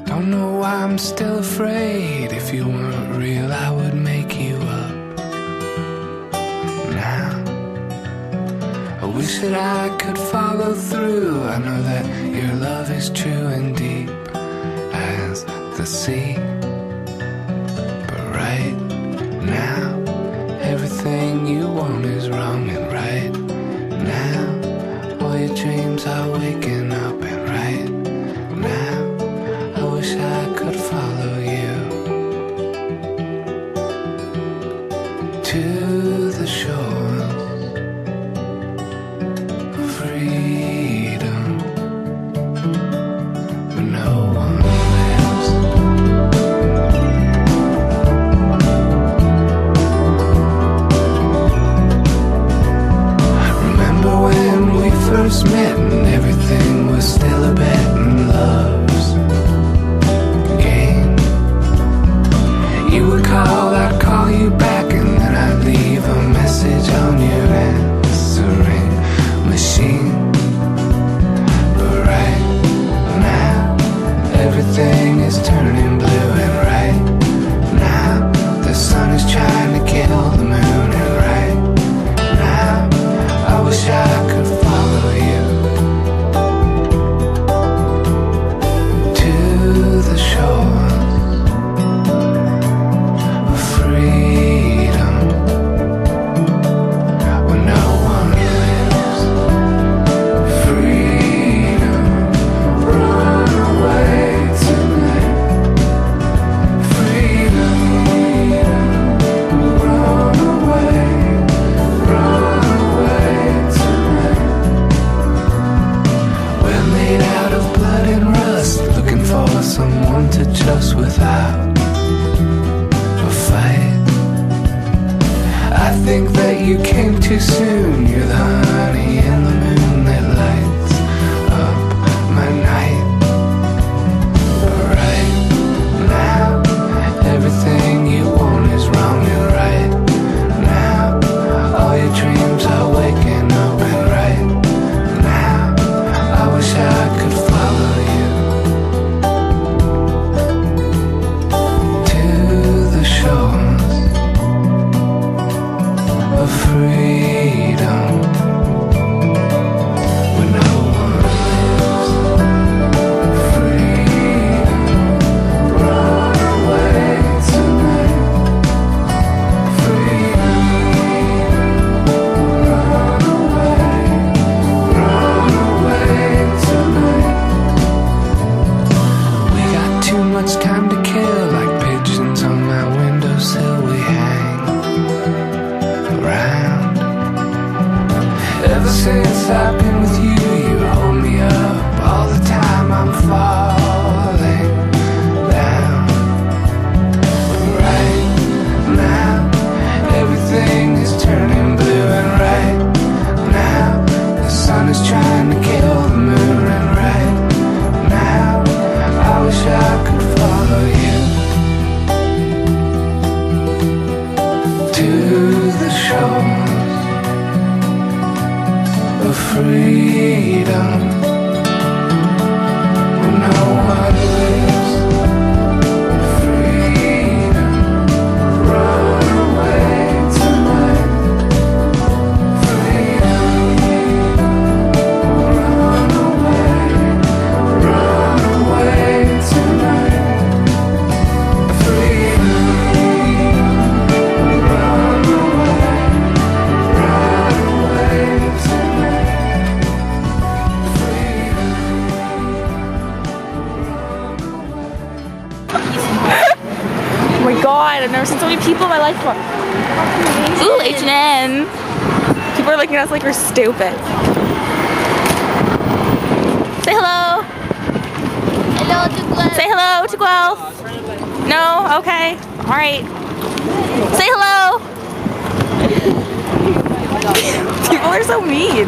Don't know why I'm still afraid. If you weren't real, I would make you up. Now I wish that I could follow through. I know that your love is true and deep as the sea. But right now, everything you want is wrong. And right now, all your dreams are waking up. And right now, I wish I could follow you to the shores of freedom, where no one lives. Remember when we first met and everything was still a bet and love's game. You would call, I'd call you back, and then I'd leave a message on your answering machine. But right now, everything is turning blue. And right now, the sun is trying to kill the moon. And right now, I wish I could follow you to the shores of freedom, where no one lives. Freedom, run away tonight. Freedom, run away tonight. We're made out of blood and rust, looking for someone to trust without a fight. I think that you came too soon. You're the honey in the moon that lights up my night. But right now, everything you want is wrong. And right now, all your dreams are waking up. And right now, I wish I could follow you to the shores of freedom, where no one lives. Freedom, run away tonight. Freedom, run away tonight. We got too much time to kill, like pigeons on my windowsill. We hang around. Ever since I've been with you, you hold me up all the time. I'm falling down. Right now, everything is turning blue. And right now, the sun is trying to kill the moon. And right now, I wish I could follow you to the shores of freedom, where no one lives. Freedom, run away tonight. Freedom, run away tonight. Freedom, run away tonight. Oh my god, I've never seen so many people in my life before. Ooh, H&M. People are looking at us like we're stupid. Say hello. Hello to Guelph. Say hello to Guelph. No? Okay. Alright. Say hello. People are so mean.